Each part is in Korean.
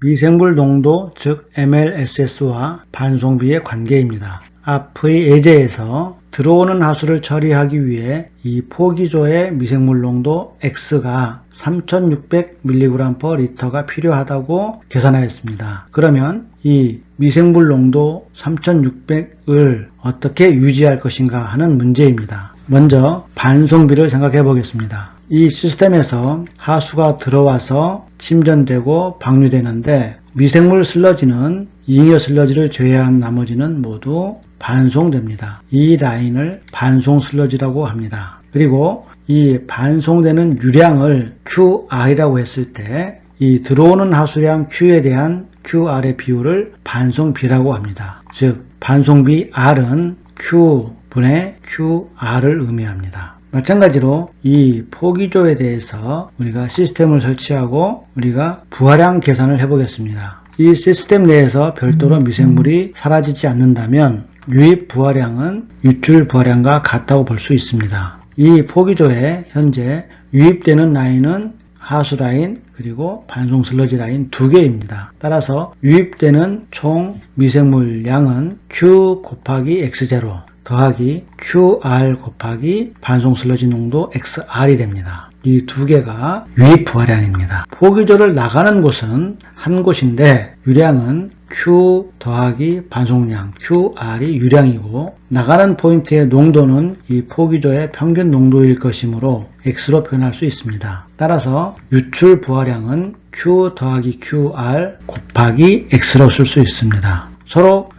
미생물 농도, 즉 MLSS와 반송비의 관계입니다. 앞의 예제에서 들어오는 하수를 처리하기 위해 이 포기조의 미생물 농도 X가 3600mg/L가 필요하다고 계산하였습니다. 그러면 이 미생물 농도 3600을 어떻게 유지할 것인가 하는 문제입니다. 먼저 반송비를 생각해 보겠습니다. 이 시스템에서 하수가 들어와서 침전되고 방류되는데 미생물 슬러지는 잉여 슬러지를 제외한 나머지는 모두 반송됩니다. 이 라인을 반송 슬러지라고 합니다. 그리고 이 반송되는 유량을 QR이라고 했을 때 이 들어오는 하수량 Q에 대한 QR의 비율을 반송비라고 합니다. 즉 반송비 R은 Q분의 QR을 의미합니다. 마찬가지로 이 포기조에 대해서 우리가 시스템을 설치하고 우리가 부하량 계산을 해보겠습니다. 이 시스템 내에서 별도로 미생물이 사라지지 않는다면 유입 부하량은 유출 부하량과 같다고 볼 수 있습니다. 이 포기조에 현재 유입되는 라인은 하수 라인 그리고 반송 슬러지 라인 두 개입니다. 따라서 유입되는 총 미생물 양은 Q 곱하기 X0 더하기 QR 곱하기 반송 슬러지 농도 XR이 됩니다. 이 두 개가 유입 부하량입니다. 포기조를 나가는 곳은 한 곳인데 유량은 Q 더하기 반송량 QR이 유량이고 나가는 포인트의 농도는 이 포기조의 평균 농도일 것이므로 X로 표현할 수 있습니다. 따라서 유출 부하량은 Q 더하기 QR 곱하기 X로 쓸 수 있습니다. 서로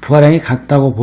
부하량이 같다고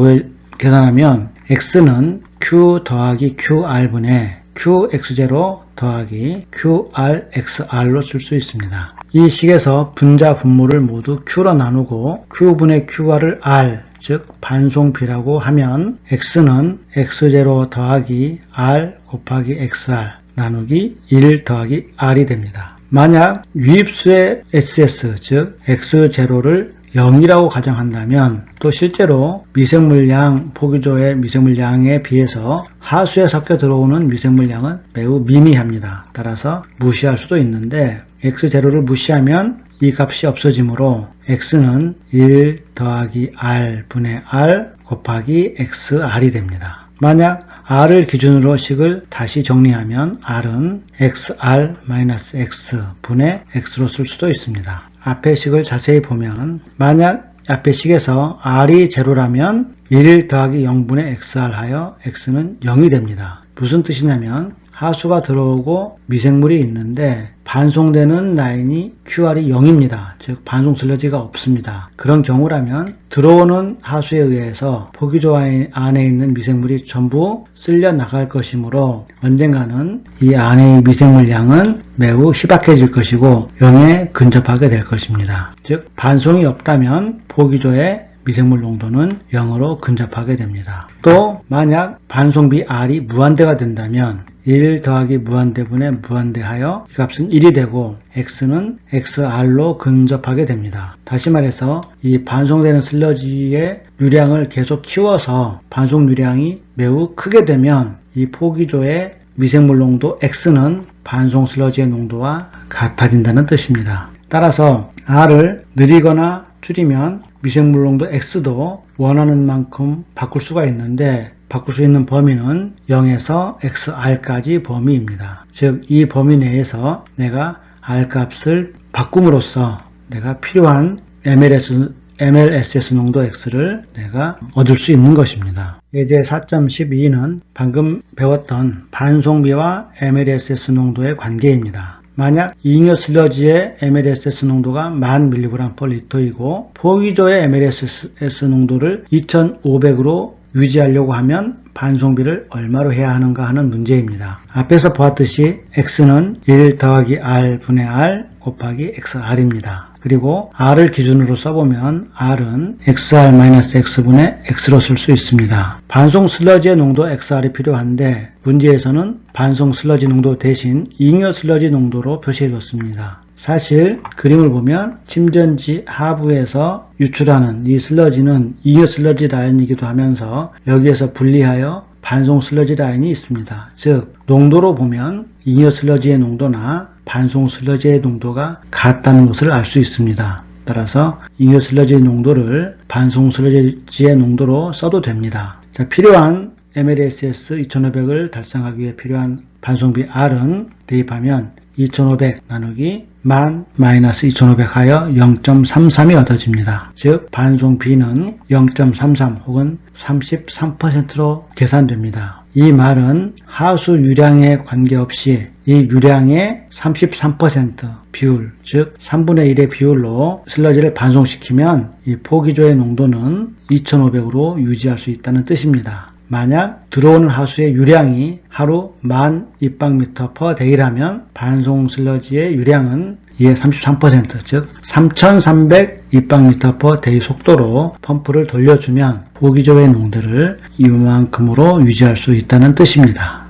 계산하면 X는 Q 더하기 QR분의 QX0 더하기 QRXR로 쓸 수 있습니다. 이 식에서 분자 분모를 모두 Q로 나누고 Q분의 QR을 R, 즉 반송비라고 하면 X는 X0 더하기 R 곱하기 XR 나누기 1 더하기 R이 됩니다. 만약 유입수의 SS, 즉 X0를 0이라고 가정한다면 또 실제로 미생물량, 포기조의 미생물량에 비해서 하수에 섞여 들어오는 미생물량은 매우 미미합니다. 따라서 무시할 수도 있는데 X0를 무시하면 이 값이 없어지므로 X는 1 더하기 R 분의 R 곱하기 XR이 됩니다. 만약 R을 기준으로 식을 다시 정리하면 R은 XR-X 분의 X로 쓸 수도 있습니다. 앞의 식을 자세히 보면 만약 앞의 식에서 R이 제로라면 1 더하기 0분의 XR 하여 X는 0이 됩니다. 무슨 뜻이냐면 하수가 들어오고 미생물이 있는데 반송되는 라인이 QR이 0입니다. 즉 반송 슬러지가 없습니다. 그런 경우라면 들어오는 하수에 의해서 포기조 안에 있는 미생물이 전부 쓸려 나갈 것이므로 언젠가는 이 안의 미생물량은 매우 희박해질 것이고 0에 근접하게 될 것입니다. 즉 반송이 없다면 포기조의 미생물 농도는 0으로 근접하게 됩니다. 또 만약 반송비 R이 무한대가 된다면 1 더하기 무한대분의 무한대하여 이 값은 1이 되고 X는 XR로 근접하게 됩니다. 다시 말해서 이 반송되는 슬러지의 유량을 계속 키워서 반송 유량이 매우 크게 되면 이 포기조의 미생물 농도 X는 반송 슬러지의 농도와 같아진다는 뜻입니다. 따라서 R을 느리거나 줄이면 미생물 농도 X도 원하는 만큼 바꿀 수가 있는데 바꿀 수 있는 범위는 0에서 XR까지 범위입니다. 즉 이 범위 내에서 내가 R 값을 바꿈으로써 내가 필요한 MLSS 농도 X를 내가 얻을 수 있는 것입니다. 예제 4.12는 방금 배웠던 반송비와 MLSS 농도의 관계입니다. 만약 잉여 슬러지의 MLSS 농도가 1000mg/L이고 포기조의 MLSS 농도를 2500으로 유지하려고 하면 반송비를 얼마로 해야 하는가 하는 문제입니다. 앞에서 보았듯이 X는 1 더하기 R 분의 R 곱하기 XR입니다. 그리고 R을 기준으로 써보면 R은 XR-X분의 X로 쓸 수 있습니다. 반송 슬러지의 농도 XR이 필요한데 문제에서는 반송 슬러지 농도 대신 잉여 슬러지 농도로 표시해줬습니다. 사실 그림을 보면 침전지 하부에서 유출하는 이 슬러지는 잉여 슬러지 라인이기도 하면서 여기에서 분리하여 반송 슬러지 라인이 있습니다. 즉 농도로 보면 잉여 슬러지의 농도나 반송 슬러지의 농도가 같다는 것을 알 수 있습니다. 따라서 잉여 슬러지의 농도를 반송 슬러지의 농도로 써도 됩니다. 자, 필요한 mLSS 2500을 달성하기 위해 필요한 반송비 R은 대입하면 2500 나누기 10,000 마이너스 2500 하여 0.33이 얻어집니다. 즉 반송비는 0.33 혹은 33%로 계산됩니다. 이 말은 하수 유량에 관계없이 이 유량의 33% 비율, 즉 3분의 1의 비율로 슬러지를 반송시키면 이 포기조의 농도는 2500으로 유지할 수 있다는 뜻입니다. 만약 들어오는 하수의 유량이 하루 10,000 입방미터 per day라면 반송 슬러지의 유량은 이의 33%, 즉 3,300 입방미터 per day 속도로 펌프를 돌려주면 포기조의 농도를 이만큼으로 유지할 수 있다는 뜻입니다.